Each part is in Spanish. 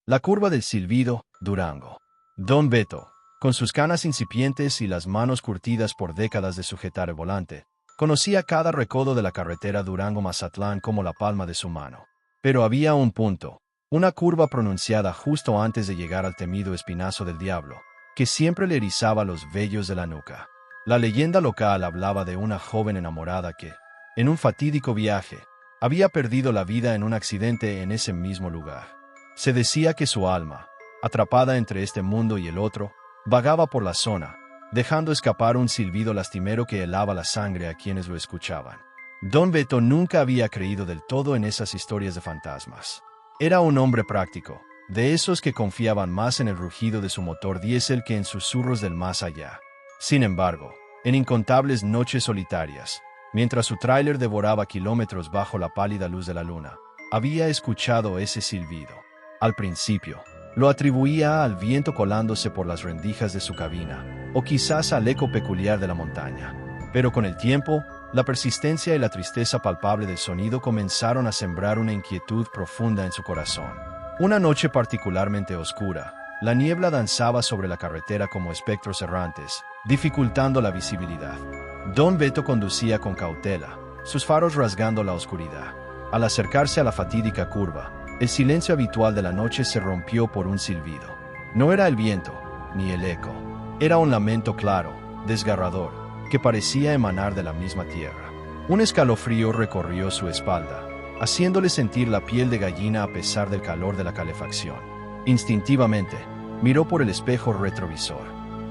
La curva del Silvido, Durango. Don Beto, con sus canas incipientes y las manos curtidas por décadas de sujetar el volante, conocía cada recodo de la carretera Durango-Mazatlán como la palma de su mano. Pero había un punto, una curva pronunciada justo antes de llegar al temido Espinazo del Diablo, que siempre le erizaba los vellos de la nuca. La leyenda local hablaba de una joven enamorada que, en un fatídico viaje, había perdido la vida en un accidente en ese mismo lugar. Se decía que su alma, atrapada entre este mundo y el otro, vagaba por la zona, dejando escapar un silbido lastimero que helaba la sangre a quienes lo escuchaban. Don Beto nunca había creído del todo en esas historias de fantasmas. Era un hombre práctico, de esos que confiaban más en el rugido de su motor diésel que en susurros del más allá. Sin embargo, en incontables noches solitarias, mientras su tráiler devoraba kilómetros bajo la pálida luz de la luna, había escuchado ese silbido. Al principio, lo atribuía al viento colándose por las rendijas de su cabina, o quizás al eco peculiar de la montaña. Pero con el tiempo, la persistencia y la tristeza palpable del sonido comenzaron a sembrar una inquietud profunda en su corazón. Una noche particularmente oscura, la niebla danzaba sobre la carretera como espectros errantes, dificultando la visibilidad. Don Beto conducía con cautela, sus faros rasgando la oscuridad. Al acercarse a la fatídica curva, el silencio habitual de la noche se rompió por un silbido. No era el viento, ni el eco. Era un lamento claro, desgarrador, que parecía emanar de la misma tierra. Un escalofrío recorrió su espalda, haciéndole sentir la piel de gallina a pesar del calor de la calefacción. Instintivamente, miró por el espejo retrovisor.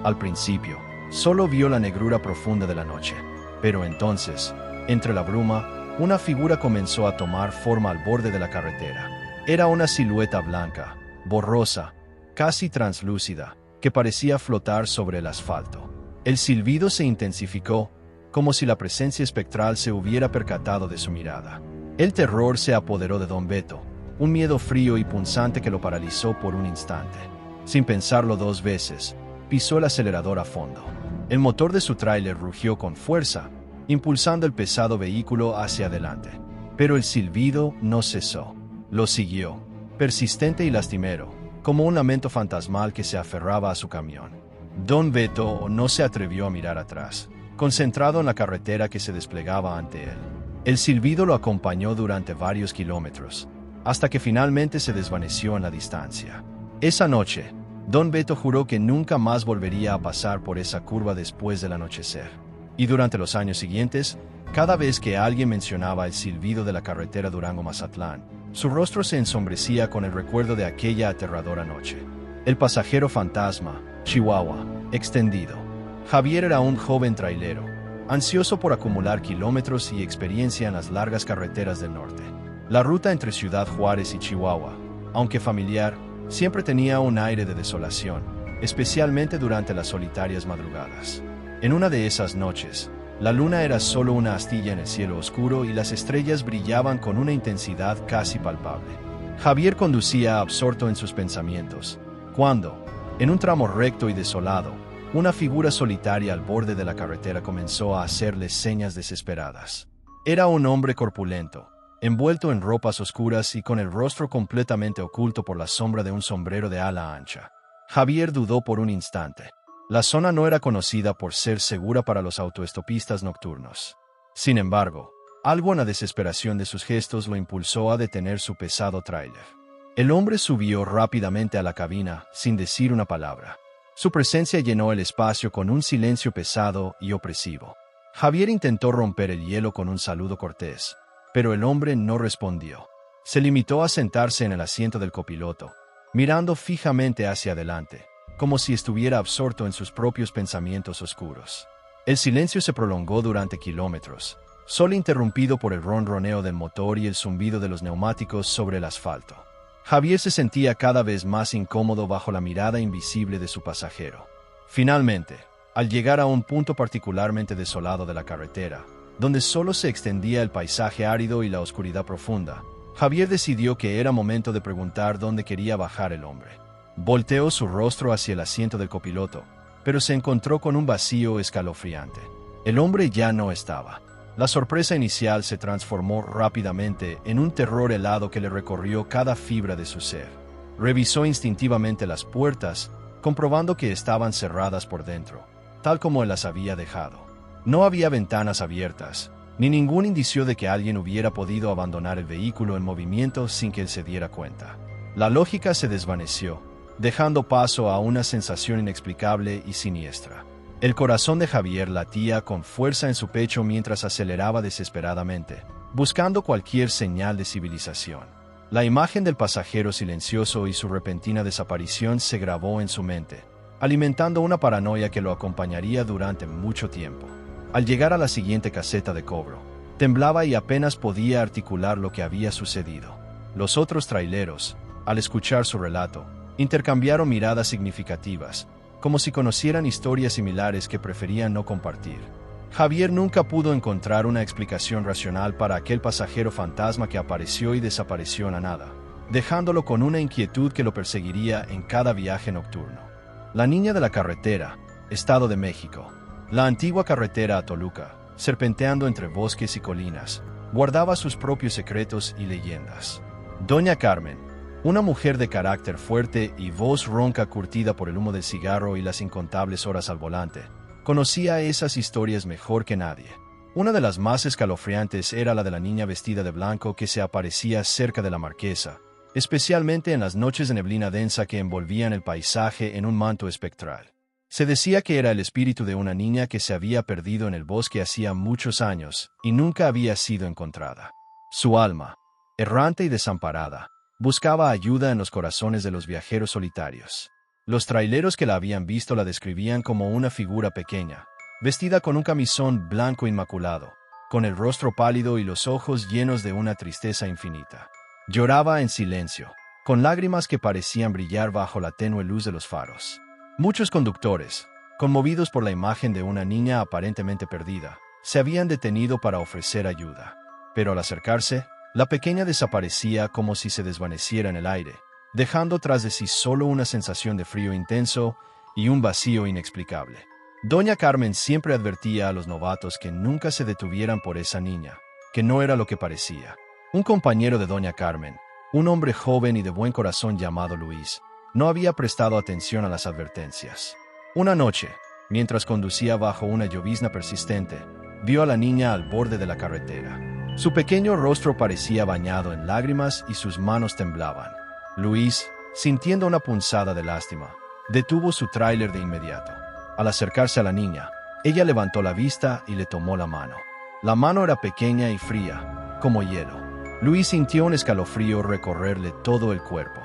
Al principio, solo vio la negrura profunda de la noche. Pero entonces, entre la bruma, una figura comenzó a tomar forma al borde de la carretera. Era una silueta blanca, borrosa, casi translúcida, que parecía flotar sobre el asfalto. El silbido se intensificó, como si la presencia espectral se hubiera percatado de su mirada. El terror se apoderó de Don Beto, un miedo frío y punzante que lo paralizó por un instante. Sin pensarlo dos veces, pisó el acelerador a fondo. El motor de su tráiler rugió con fuerza, impulsando el pesado vehículo hacia adelante. Pero el silbido no cesó. Lo siguió, persistente y lastimero, como un lamento fantasmal que se aferraba a su camión. Don Beto no se atrevió a mirar atrás, concentrado en la carretera que se desplegaba ante él. El silbido lo acompañó durante varios kilómetros, hasta que finalmente se desvaneció en la distancia. Esa noche, Don Beto juró que nunca más volvería a pasar por esa curva después del anochecer. Y durante los años siguientes, cada vez que alguien mencionaba el silbido de la carretera Durango-Mazatlán, su rostro se ensombrecía con el recuerdo de aquella aterradora noche. El pasajero fantasma, Chihuahua, extendido. Javier era un joven trailero, ansioso por acumular kilómetros y experiencia en las largas carreteras del norte. La ruta entre Ciudad Juárez y Chihuahua, aunque familiar, siempre tenía un aire de desolación, especialmente durante las solitarias madrugadas. En una de esas noches, la luna era solo una astilla en el cielo oscuro y las estrellas brillaban con una intensidad casi palpable. Javier conducía absorto en sus pensamientos, cuando, en un tramo recto y desolado, una figura solitaria al borde de la carretera comenzó a hacerle señas desesperadas. Era un hombre corpulento, envuelto en ropas oscuras y con el rostro completamente oculto por la sombra de un sombrero de ala ancha. Javier dudó por un instante. La zona no era conocida por ser segura para los autoestopistas nocturnos. Sin embargo, algo en la desesperación de sus gestos lo impulsó a detener su pesado tráiler. El hombre subió rápidamente a la cabina, sin decir una palabra. Su presencia llenó el espacio con un silencio pesado y opresivo. Javier intentó romper el hielo con un saludo cortés, pero el hombre no respondió. Se limitó a sentarse en el asiento del copiloto, mirando fijamente hacia adelante, como si estuviera absorto en sus propios pensamientos oscuros. El silencio se prolongó durante kilómetros, solo interrumpido por el ronroneo del motor y el zumbido de los neumáticos sobre el asfalto. Javier se sentía cada vez más incómodo bajo la mirada invisible de su pasajero. Finalmente, al llegar a un punto particularmente desolado de la carretera, donde solo se extendía el paisaje árido y la oscuridad profunda, Javier decidió que era momento de preguntar dónde quería bajar el hombre. Volteó su rostro hacia el asiento del copiloto, pero se encontró con un vacío escalofriante. El hombre ya no estaba. La sorpresa inicial se transformó rápidamente en un terror helado que le recorrió cada fibra de su ser. Revisó instintivamente las puertas, comprobando que estaban cerradas por dentro, tal como él las había dejado. No había ventanas abiertas, ni ningún indicio de que alguien hubiera podido abandonar el vehículo en movimiento sin que él se diera cuenta. La lógica se desvaneció, dejando paso a una sensación inexplicable y siniestra. El corazón de Javier latía con fuerza en su pecho mientras aceleraba desesperadamente, buscando cualquier señal de civilización. La imagen del pasajero silencioso y su repentina desaparición se grabó en su mente, alimentando una paranoia que lo acompañaría durante mucho tiempo. Al llegar a la siguiente caseta de cobro, temblaba y apenas podía articular lo que había sucedido. Los otros traileros, al escuchar su relato, intercambiaron miradas significativas, como si conocieran historias similares que preferían no compartir. Javier nunca pudo encontrar una explicación racional para aquel pasajero fantasma que apareció y desapareció en la nada, dejándolo con una inquietud que lo perseguiría en cada viaje nocturno. La niña de la carretera, Estado de México. La antigua carretera a Toluca, serpenteando entre bosques y colinas, guardaba sus propios secretos y leyendas. Doña Carmen, una mujer de carácter fuerte y voz ronca curtida por el humo del cigarro y las incontables horas al volante, conocía esas historias mejor que nadie. Una de las más escalofriantes era la de la niña vestida de blanco que se aparecía cerca de la marquesa, especialmente en las noches de neblina densa que envolvían el paisaje en un manto espectral. Se decía que era el espíritu de una niña que se había perdido en el bosque hacía muchos años y nunca había sido encontrada. Su alma, errante y desamparada, buscaba ayuda en los corazones de los viajeros solitarios. Los traileros que la habían visto la describían como una figura pequeña, vestida con un camisón blanco inmaculado, con el rostro pálido y los ojos llenos de una tristeza infinita. Lloraba en silencio, con lágrimas que parecían brillar bajo la tenue luz de los faros. Muchos conductores, conmovidos por la imagen de una niña aparentemente perdida, se habían detenido para ofrecer ayuda. Pero al acercarse, la pequeña desaparecía como si se desvaneciera en el aire, dejando tras de sí solo una sensación de frío intenso y un vacío inexplicable. Doña Carmen siempre advertía a los novatos que nunca se detuvieran por esa niña, que no era lo que parecía. Un compañero de Doña Carmen, un hombre joven y de buen corazón llamado Luis, no había prestado atención a las advertencias. Una noche, mientras conducía bajo una llovizna persistente, vio a la niña al borde de la carretera. Su pequeño rostro parecía bañado en lágrimas y sus manos temblaban. Luis, sintiendo una punzada de lástima, detuvo su tráiler de inmediato. Al acercarse a la niña, ella levantó la vista y le tomó la mano. La mano era pequeña y fría, como hielo. Luis sintió un escalofrío recorrerle todo el cuerpo.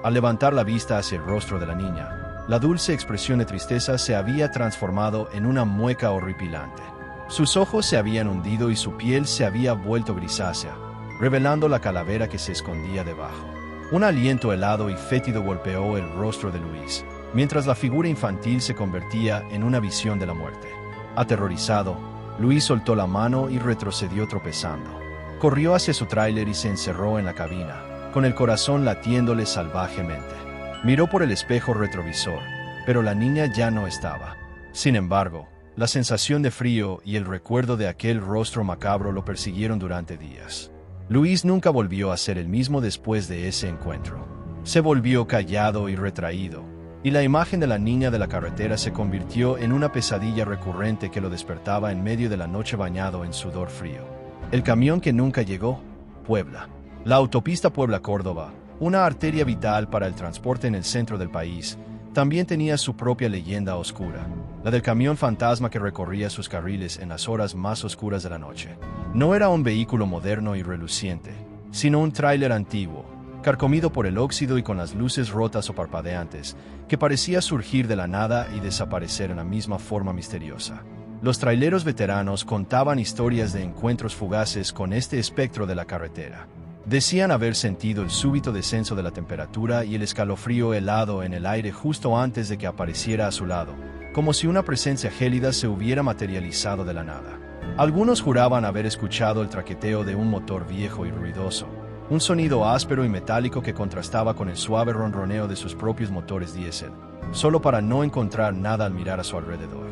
Al levantar la vista hacia el rostro de la niña, la dulce expresión de tristeza se había transformado en una mueca horripilante. Sus ojos se habían hundido y su piel se había vuelto grisácea, revelando la calavera que se escondía debajo. Un aliento helado y fétido golpeó el rostro de Luis, mientras la figura infantil se convertía en una visión de la muerte. Aterrorizado, Luis soltó la mano y retrocedió tropezando. Corrió hacia su tráiler y se encerró en la cabina, con el corazón latiéndole salvajemente. Miró por el espejo retrovisor, pero la niña ya no estaba. Sin embargo, la sensación de frío y el recuerdo de aquel rostro macabro lo persiguieron durante días. Luis nunca volvió a ser el mismo después de ese encuentro. Se volvió callado y retraído, y la imagen de la niña de la carretera se convirtió en una pesadilla recurrente que lo despertaba en medio de la noche bañado en sudor frío. El camión que nunca llegó, Puebla. La autopista Puebla-Córdoba, una arteria vital para el transporte en el centro del país, también tenía su propia leyenda oscura, la del camión fantasma que recorría sus carriles en las horas más oscuras de la noche. No era un vehículo moderno y reluciente, sino un tráiler antiguo, carcomido por el óxido y con las luces rotas o parpadeantes, que parecía surgir de la nada y desaparecer en la misma forma misteriosa. Los traileros veteranos contaban historias de encuentros fugaces con este espectro de la carretera. Decían haber sentido el súbito descenso de la temperatura y el escalofrío helado en el aire justo antes de que apareciera a su lado, como si una presencia gélida se hubiera materializado de la nada. Algunos juraban haber escuchado el traqueteo de un motor viejo y ruidoso, un sonido áspero y metálico que contrastaba con el suave ronroneo de sus propios motores diésel, solo para no encontrar nada al mirar a su alrededor.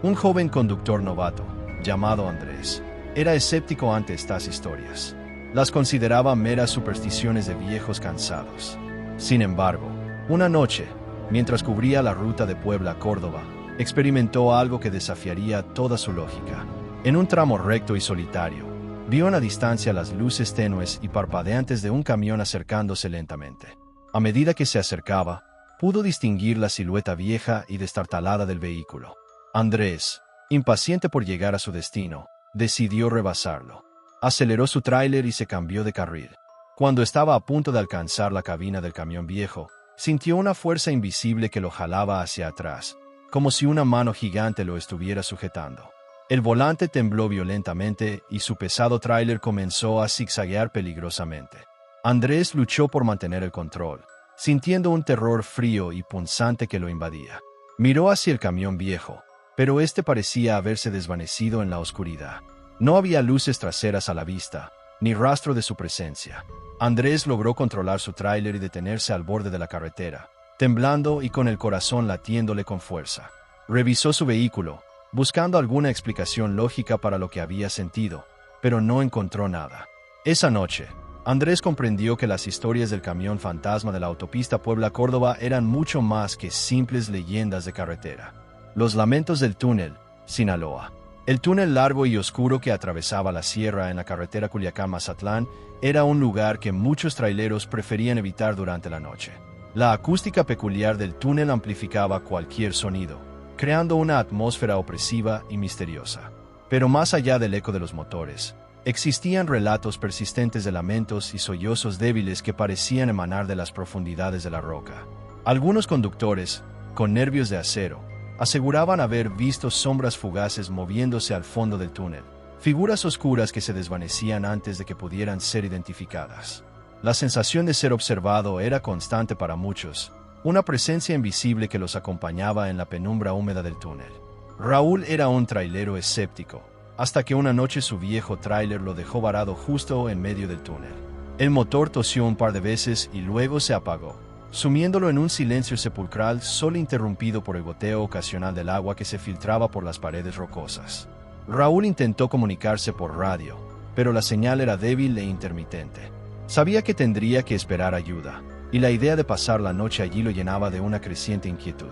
Un joven conductor novato, llamado Andrés, era escéptico ante estas historias. Las consideraba meras supersticiones de viejos cansados. Sin embargo, una noche, mientras cubría la ruta de Puebla a Córdoba, experimentó algo que desafiaría toda su lógica. En un tramo recto y solitario, vio en la distancia las luces tenues y parpadeantes de un camión acercándose lentamente. A medida que se acercaba, pudo distinguir la silueta vieja y destartalada del vehículo. Andrés, impaciente por llegar a su destino, decidió rebasarlo. Aceleró su tráiler y se cambió de carril. Cuando estaba a punto de alcanzar la cabina del camión viejo, sintió una fuerza invisible que lo jalaba hacia atrás, como si una mano gigante lo estuviera sujetando. El volante tembló violentamente y su pesado tráiler comenzó a zigzaguear peligrosamente. Andrés luchó por mantener el control, sintiendo un terror frío y punzante que lo invadía. Miró hacia el camión viejo, pero este parecía haberse desvanecido en la oscuridad. No había luces traseras a la vista, ni rastro de su presencia. Andrés logró controlar su tráiler y detenerse al borde de la carretera, temblando y con el corazón latiéndole con fuerza. Revisó su vehículo, buscando alguna explicación lógica para lo que había sentido, pero no encontró nada. Esa noche, Andrés comprendió que las historias del camión fantasma de la autopista Puebla-Córdoba eran mucho más que simples leyendas de carretera. Los lamentos del túnel, Sinaloa. El túnel largo y oscuro que atravesaba la sierra en la carretera Culiacán-Mazatlán era un lugar que muchos traileros preferían evitar durante la noche. La acústica peculiar del túnel amplificaba cualquier sonido, creando una atmósfera opresiva y misteriosa. Pero más allá del eco de los motores, existían relatos persistentes de lamentos y sollozos débiles que parecían emanar de las profundidades de la roca. Algunos conductores, con nervios de acero, aseguraban haber visto sombras fugaces moviéndose al fondo del túnel, figuras oscuras que se desvanecían antes de que pudieran ser identificadas. La sensación de ser observado era constante para muchos, una presencia invisible que los acompañaba en la penumbra húmeda del túnel. Raúl era un trailero escéptico, hasta que una noche su viejo tráiler lo dejó varado justo en medio del túnel. El motor tosió un par de veces y luego se apagó, sumiéndolo en un silencio sepulcral solo interrumpido por el goteo ocasional del agua que se filtraba por las paredes rocosas. Raúl intentó comunicarse por radio, pero la señal era débil e intermitente. Sabía que tendría que esperar ayuda, y la idea de pasar la noche allí lo llenaba de una creciente inquietud.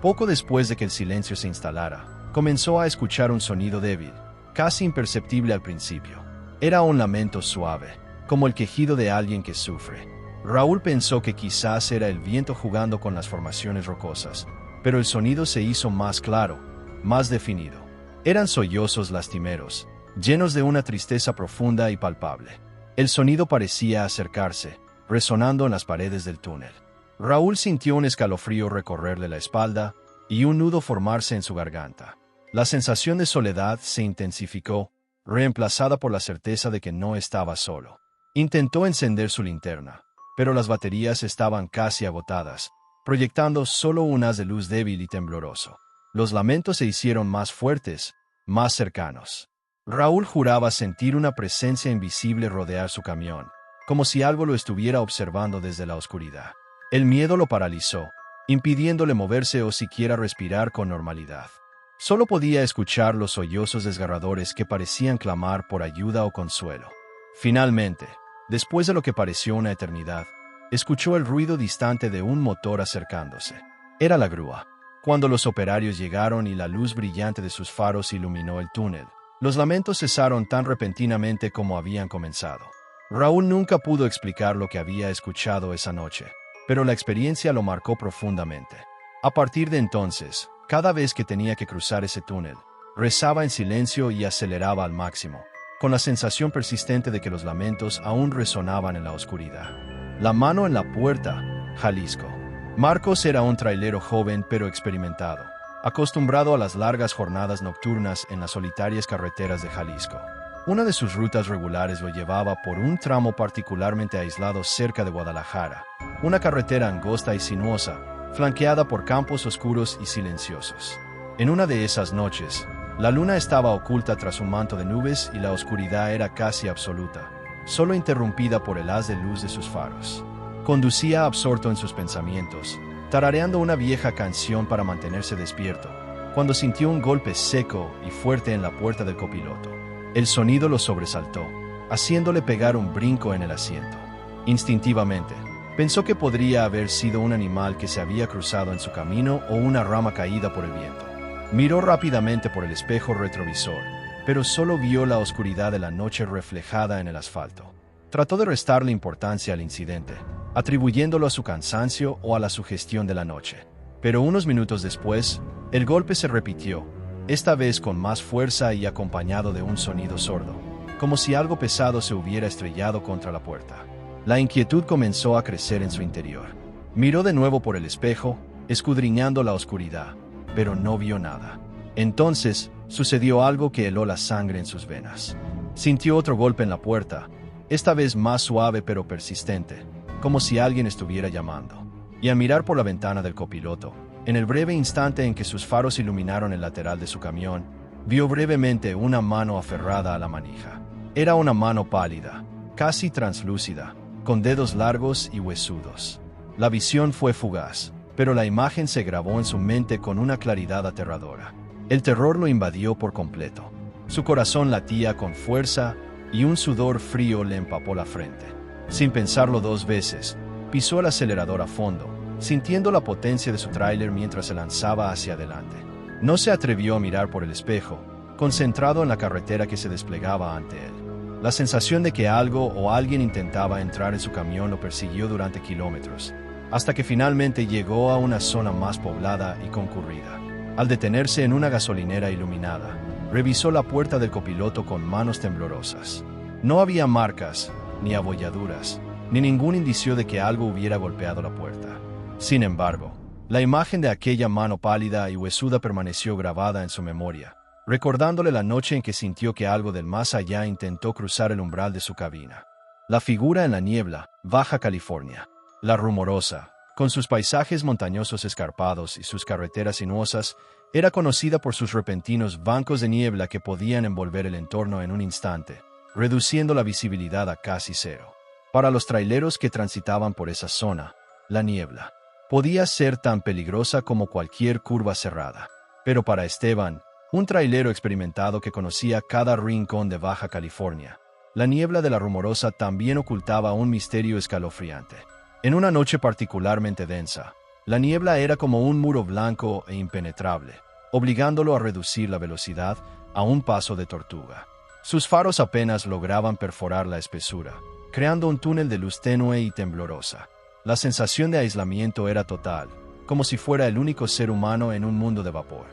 Poco después de que el silencio se instalara, comenzó a escuchar un sonido débil, casi imperceptible al principio. Era un lamento suave, como el quejido de alguien que sufre. Raúl pensó que quizás era el viento jugando con las formaciones rocosas, pero el sonido se hizo más claro, más definido. Eran sollozos lastimeros, llenos de una tristeza profunda y palpable. El sonido parecía acercarse, resonando en las paredes del túnel. Raúl sintió un escalofrío recorrerle la espalda y un nudo formarse en su garganta. La sensación de soledad se intensificó, reemplazada por la certeza de que no estaba solo. Intentó encender su linterna, pero las baterías estaban casi agotadas, proyectando solo un haz de luz débil y tembloroso. Los lamentos se hicieron más fuertes, más cercanos. Raúl juraba sentir una presencia invisible rodear su camión, como si algo lo estuviera observando desde la oscuridad. El miedo lo paralizó, impidiéndole moverse o siquiera respirar con normalidad. Solo podía escuchar los sollozos desgarradores que parecían clamar por ayuda o consuelo. Finalmente, después de lo que pareció una eternidad, escuchó el ruido distante de un motor acercándose. Era la grúa. Cuando los operarios llegaron y la luz brillante de sus faros iluminó el túnel, los lamentos cesaron tan repentinamente como habían comenzado. Raúl nunca pudo explicar lo que había escuchado esa noche, pero la experiencia lo marcó profundamente. A partir de entonces, cada vez que tenía que cruzar ese túnel, rezaba en silencio y aceleraba al máximo, con la sensación persistente de que los lamentos aún resonaban en la oscuridad. La mano en la puerta, Jalisco. Marcos era un trailero joven pero experimentado, acostumbrado a las largas jornadas nocturnas en las solitarias carreteras de Jalisco. Una de sus rutas regulares lo llevaba por un tramo particularmente aislado cerca de Guadalajara, una carretera angosta y sinuosa, flanqueada por campos oscuros y silenciosos. En una de esas noches, la luna estaba oculta tras un manto de nubes y la oscuridad era casi absoluta, solo interrumpida por el haz de luz de sus faros. Conducía absorto en sus pensamientos, tarareando una vieja canción para mantenerse despierto, cuando sintió un golpe seco y fuerte en la puerta del copiloto. El sonido lo sobresaltó, haciéndole pegar un brinco en el asiento. Instintivamente, Pensó que podría haber sido un animal que se había cruzado en su camino o una rama caída por el viento. Miró rápidamente por el espejo retrovisor, pero solo vio la oscuridad de la noche reflejada en el asfalto. Trató de restarle importancia al incidente, atribuyéndolo a su cansancio o a la sugestión de la noche. Pero unos minutos después, el golpe se repitió, esta vez con más fuerza y acompañado de un sonido sordo, como si algo pesado se hubiera estrellado contra la puerta. La inquietud comenzó a crecer en su interior. Miró de nuevo por el espejo, escudriñando la oscuridad, pero no vio nada. Entonces, sucedió algo que heló la sangre en sus venas. Sintió otro golpe en la puerta, esta vez más suave pero persistente, como si alguien estuviera llamando. Y al mirar por la ventana del copiloto, en el breve instante en que sus faros iluminaron el lateral de su camión, vio brevemente una mano aferrada a la manija. Era una mano pálida, casi translúcida, con dedos largos y huesudos. La visión fue fugaz, pero la imagen se grabó en su mente con una claridad aterradora. El terror lo invadió por completo. Su corazón latía con fuerza y un sudor frío le empapó la frente. Sin pensarlo dos veces, pisó el acelerador a fondo, sintiendo la potencia de su tráiler mientras se lanzaba hacia adelante. No se atrevió a mirar por el espejo, concentrado en la carretera que se desplegaba ante él. La sensación de que algo o alguien intentaba entrar en su camión lo persiguió durante kilómetros, hasta que finalmente llegó a una zona más poblada y concurrida. Al detenerse en una gasolinera iluminada, revisó la puerta del copiloto con manos temblorosas. No había marcas, ni abolladuras, ni ningún indicio de que algo hubiera golpeado la puerta. Sin embargo, la imagen de aquella mano pálida y huesuda permaneció grabada en su memoria, recordándole la noche en que sintió que algo del más allá intentó cruzar el umbral de su cabina. La figura en la niebla, Baja California. La Rumorosa, con sus paisajes montañosos escarpados y sus carreteras sinuosas, era conocida por sus repentinos bancos de niebla que podían envolver el entorno en un instante, reduciendo la visibilidad a casi cero. Para los traileros que transitaban por esa zona, la niebla podía ser tan peligrosa como cualquier curva cerrada. Pero para Esteban, un trailero experimentado que conocía cada rincón de Baja California, la niebla de la Rumorosa también ocultaba un misterio escalofriante. En una noche particularmente densa, la niebla era como un muro blanco e impenetrable, obligándolo a reducir la velocidad a un paso de tortuga. Sus faros apenas lograban perforar la espesura, creando un túnel de luz tenue y temblorosa. La sensación de aislamiento era total, como si fuera el único ser humano en un mundo de vapor.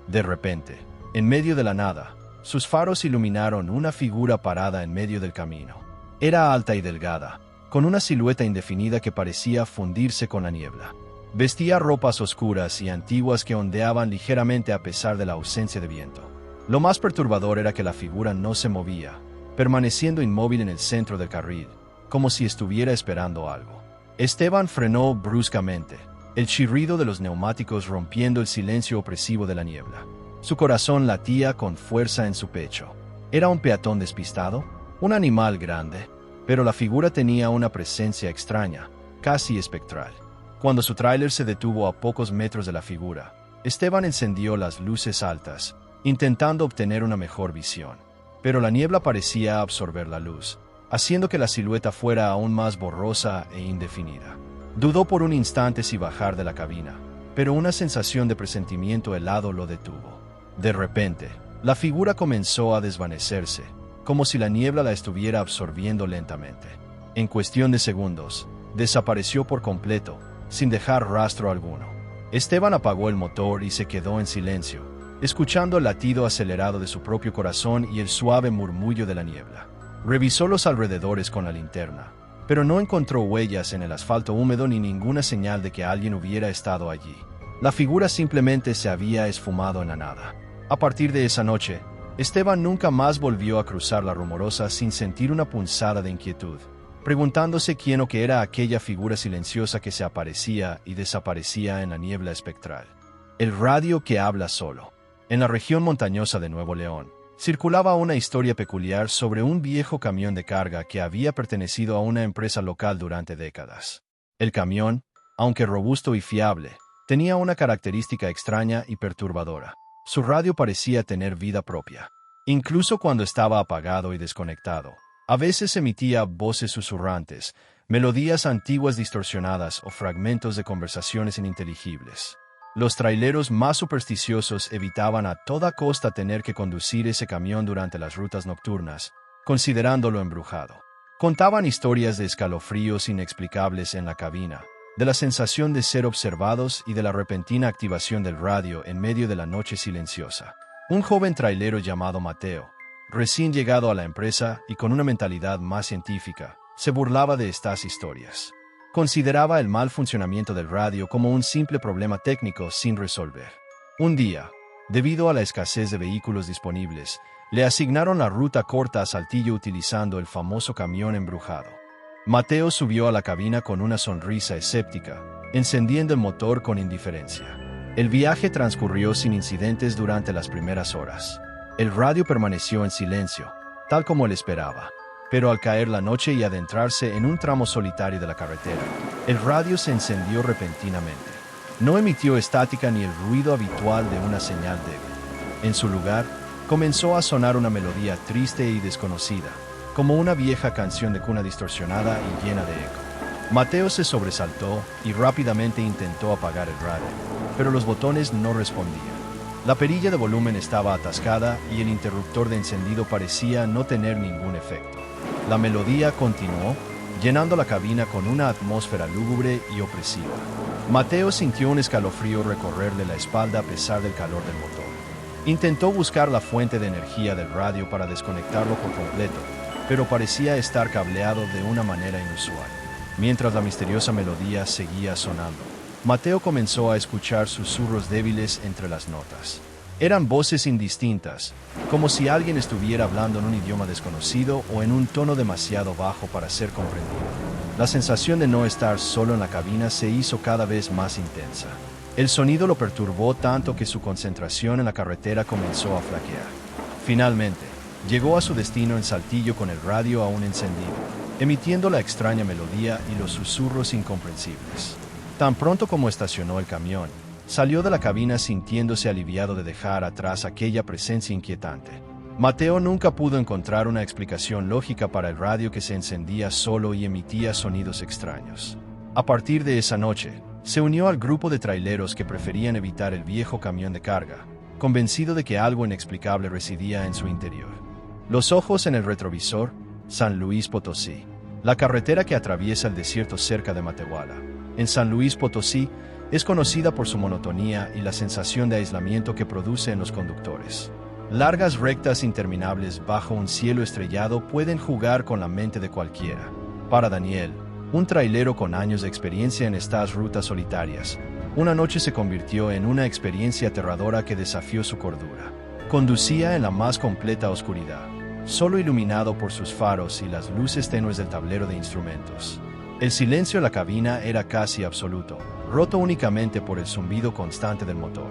De repente, en medio de la nada, sus faros iluminaron una figura parada en medio del camino. Era alta y delgada, con una silueta indefinida que parecía fundirse con la niebla. Vestía ropas oscuras y antiguas que ondeaban ligeramente a pesar de la ausencia de viento. Lo más perturbador era que la figura no se movía, permaneciendo inmóvil en el centro del carril, como si estuviera esperando algo. Esteban frenó bruscamente, el chirrido de los neumáticos rompiendo el silencio opresivo de la niebla. Su corazón latía con fuerza en su pecho. ¿Era un peatón despistado? ¿Un animal grande? Pero la figura tenía una presencia extraña, casi espectral. Cuando su tráiler se detuvo a pocos metros de la figura, Esteban encendió las luces altas, intentando obtener una mejor visión. Pero la niebla parecía absorber la luz, haciendo que la silueta fuera aún más borrosa e indefinida. Dudó por un instante si bajar de la cabina, pero una sensación de presentimiento helado lo detuvo. De repente, la figura comenzó a desvanecerse, como si la niebla la estuviera absorbiendo lentamente. En cuestión de segundos, desapareció por completo, sin dejar rastro alguno. Esteban apagó el motor y se quedó en silencio, escuchando el latido acelerado de su propio corazón y el suave murmullo de la niebla. Revisó los alrededores con la linterna, pero no encontró huellas en el asfalto húmedo ni ninguna señal de que alguien hubiera estado allí. La figura simplemente se había esfumado en la nada. A partir de esa noche, Esteban nunca más volvió a cruzar la Rumorosa sin sentir una punzada de inquietud, preguntándose quién o qué era aquella figura silenciosa que se aparecía y desaparecía en la niebla espectral. El radio que habla solo. En la región montañosa de Nuevo León, circulaba una historia peculiar sobre un viejo camión de carga que había pertenecido a una empresa local durante décadas. El camión, aunque robusto y fiable, tenía una característica extraña y perturbadora. Su radio parecía tener vida propia. Incluso cuando estaba apagado y desconectado, a veces emitía voces susurrantes, melodías antiguas distorsionadas o fragmentos de conversaciones ininteligibles. Los traileros más supersticiosos evitaban a toda costa tener que conducir ese camión durante las rutas nocturnas, considerándolo embrujado. Contaban historias de escalofríos inexplicables en la cabina, de la sensación de ser observados y de la repentina activación del radio en medio de la noche silenciosa. Un joven trailero llamado Mateo, recién llegado a la empresa y con una mentalidad más científica, se burlaba de estas historias. Consideraba el mal funcionamiento del radio como un simple problema técnico sin resolver. Un día, debido a la escasez de vehículos disponibles, le asignaron la ruta corta a Saltillo utilizando el famoso camión embrujado. Mateo subió a la cabina con una sonrisa escéptica, encendiendo el motor con indiferencia. El viaje transcurrió sin incidentes durante las primeras horas. El radio permaneció en silencio, tal como él esperaba. Pero al caer la noche y adentrarse en un tramo solitario de la carretera, el radio se encendió repentinamente. No emitió estática ni el ruido habitual de una señal débil. En su lugar, comenzó a sonar una melodía triste y desconocida, como una vieja canción de cuna distorsionada y llena de eco. Mateo se sobresaltó y rápidamente intentó apagar el radio, pero los botones no respondían. La perilla de volumen estaba atascada y el interruptor de encendido parecía no tener ningún efecto. La melodía continuó, llenando la cabina con una atmósfera lúgubre y opresiva. Mateo sintió un escalofrío recorrerle la espalda a pesar del calor del motor. Intentó buscar la fuente de energía del radio para desconectarlo por completo, pero parecía estar cableado de una manera inusual. Mientras la misteriosa melodía seguía sonando, Mateo comenzó a escuchar susurros débiles entre las notas. Eran voces indistintas, como si alguien estuviera hablando en un idioma desconocido o en un tono demasiado bajo para ser comprendido. La sensación de no estar solo en la cabina se hizo cada vez más intensa. El sonido lo perturbó tanto que su concentración en la carretera comenzó a flaquear. Finalmente, llegó a su destino en Saltillo con el radio aún encendido, emitiendo la extraña melodía y los susurros incomprensibles. Tan pronto como estacionó el camión, salió de la cabina sintiéndose aliviado de dejar atrás aquella presencia inquietante. Mateo nunca pudo encontrar una explicación lógica para el radio que se encendía solo y emitía sonidos extraños. A partir de esa noche, se unió al grupo de traileros que preferían evitar el viejo camión de carga, convencido de que algo inexplicable residía en su interior. Los ojos en el retrovisor, San Luis Potosí. La carretera que atraviesa el desierto cerca de Matehuala, en San Luis Potosí, es conocida por su monotonía y la sensación de aislamiento que produce en los conductores. Largas rectas interminables bajo un cielo estrellado pueden jugar con la mente de cualquiera. Para Daniel, un trailero con años de experiencia en estas rutas solitarias, una noche se convirtió en una experiencia aterradora que desafió su cordura. Conducía en la más completa oscuridad, solo iluminado por sus faros y las luces tenues del tablero de instrumentos. El silencio en la cabina era casi absoluto, roto únicamente por el zumbido constante del motor.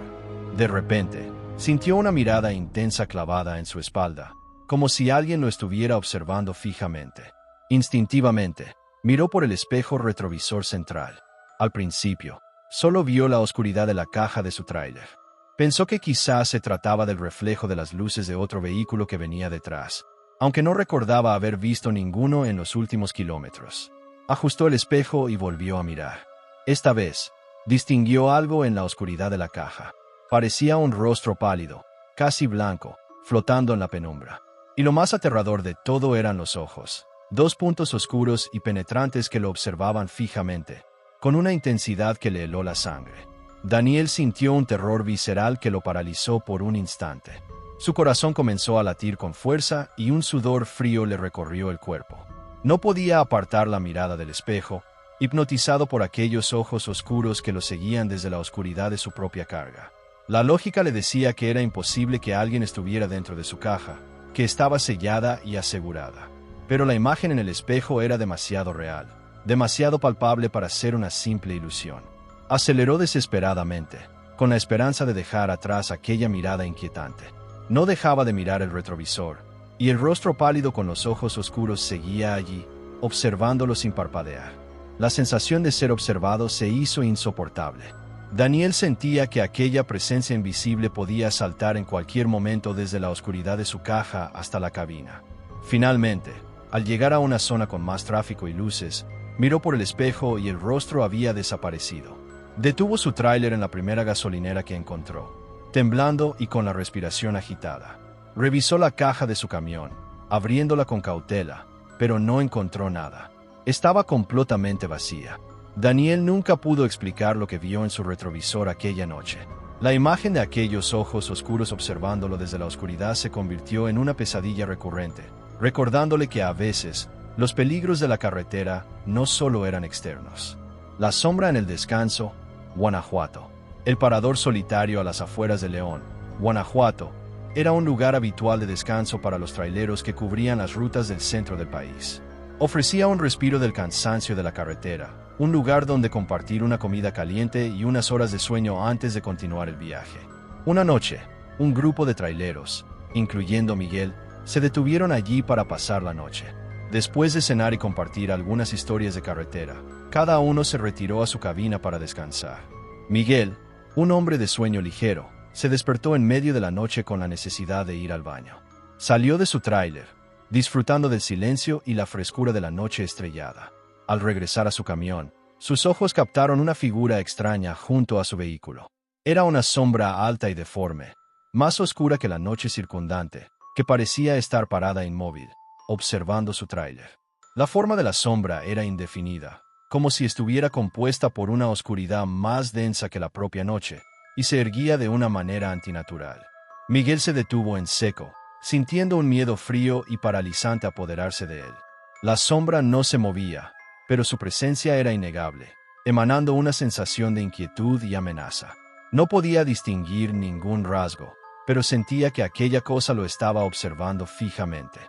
De repente, sintió una mirada intensa clavada en su espalda, como si alguien lo estuviera observando fijamente. Instintivamente, miró por el espejo retrovisor central. Al principio, solo vio la oscuridad de la caja de su tráiler. Pensó que quizás se trataba del reflejo de las luces de otro vehículo que venía detrás, aunque no recordaba haber visto ninguno en los últimos kilómetros. Ajustó el espejo y volvió a mirar. Esta vez, distinguió algo en la oscuridad de la caja. Parecía un rostro pálido, casi blanco, flotando en la penumbra. Y lo más aterrador de todo eran los ojos, dos puntos oscuros y penetrantes que lo observaban fijamente, con una intensidad que le heló la sangre. Daniel sintió un terror visceral que lo paralizó por un instante. Su corazón comenzó a latir con fuerza y un sudor frío le recorrió el cuerpo. No podía apartar la mirada del espejo, hipnotizado por aquellos ojos oscuros que lo seguían desde la oscuridad de su propia carga. La lógica le decía que era imposible que alguien estuviera dentro de su caja, que estaba sellada y asegurada. Pero la imagen en el espejo era demasiado real, demasiado palpable para ser una simple ilusión. Aceleró desesperadamente, con la esperanza de dejar atrás aquella mirada inquietante. No dejaba de mirar el retrovisor, y el rostro pálido con los ojos oscuros seguía allí, observándolo sin parpadear. La sensación de ser observado se hizo insoportable. Daniel sentía que aquella presencia invisible podía saltar en cualquier momento desde la oscuridad de su caja hasta la cabina. Finalmente, al llegar a una zona con más tráfico y luces, Miró por el espejo y el rostro había desaparecido. Detuvo su tráiler en la primera gasolinera que encontró, temblando y con la respiración agitada. Revisó la caja de su camión, abriéndola con cautela, pero no encontró nada. Estaba completamente vacía. Daniel nunca pudo explicar lo que vio en su retrovisor aquella noche. La imagen de aquellos ojos oscuros observándolo desde la oscuridad se convirtió en una pesadilla recurrente, recordándole que a veces los peligros de la carretera no solo eran externos. La sombra en el descanso, Guanajuato. El parador solitario a las afueras de León, Guanajuato, era un lugar habitual de descanso para los traileros que cubrían las rutas del centro del país. Ofrecía un respiro del cansancio de la carretera, un lugar donde compartir una comida caliente y unas horas de sueño antes de continuar el viaje. Una noche, un grupo de traileros, incluyendo Miguel, se detuvieron allí para pasar la noche. Después de cenar y compartir algunas historias de carretera, cada uno se retiró a su cabina para descansar. Miguel, un hombre de sueño ligero, se despertó en medio de la noche con la necesidad de ir al baño. Salió de su tráiler, disfrutando del silencio y la frescura de la noche estrellada. Al regresar a su camión, sus ojos captaron una figura extraña junto a su vehículo. Era una sombra alta y deforme, más oscura que la noche circundante, que parecía estar parada inmóvil, observando su tráiler. La forma de la sombra era indefinida, como si estuviera compuesta por una oscuridad más densa que la propia noche, y se erguía de una manera antinatural. Miguel se detuvo en seco, sintiendo un miedo frío y paralizante apoderarse de él. La sombra no se movía, pero su presencia era innegable, emanando una sensación de inquietud y amenaza. No podía distinguir ningún rasgo, pero sentía que aquella cosa lo estaba observando fijamente.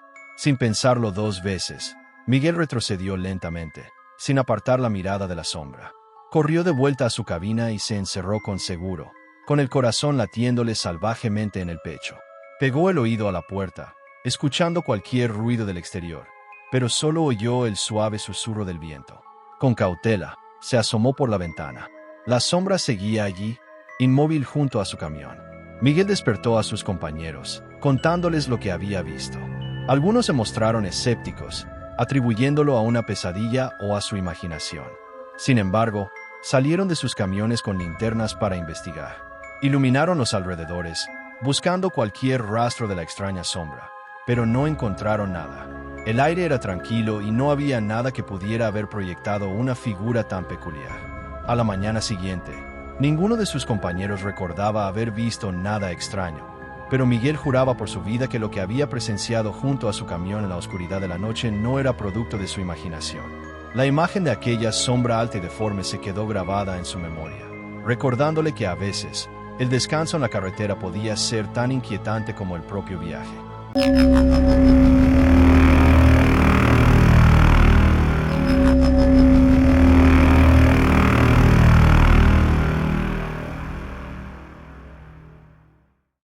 Sin pensarlo dos veces, Miguel retrocedió lentamente, sin apartar la mirada de la sombra. Corrió de vuelta a su cabina y se encerró con seguro, con el corazón latiéndole salvajemente en el pecho. Pegó el oído a la puerta, escuchando cualquier ruido del exterior, pero solo oyó el suave susurro del viento. Con cautela, se asomó por la ventana. La sombra seguía allí, inmóvil junto a su camión. Miguel despertó a sus compañeros, contándoles lo que había visto. Algunos se mostraron escépticos, atribuyéndolo a una pesadilla o a su imaginación. Sin embargo, salieron de sus camiones con linternas para investigar. Iluminaron los alrededores, buscando cualquier rastro de la extraña sombra, pero no encontraron nada. El aire era tranquilo y no había nada que pudiera haber proyectado una figura tan peculiar. A la mañana siguiente, ninguno de sus compañeros recordaba haber visto nada extraño, pero Miguel juraba por su vida que lo que había presenciado junto a su camión en la oscuridad de la noche no era producto de su imaginación. La imagen de aquella sombra alta y deforme se quedó grabada en su memoria, recordándole que a veces, el descanso en la carretera podía ser tan inquietante como el propio viaje.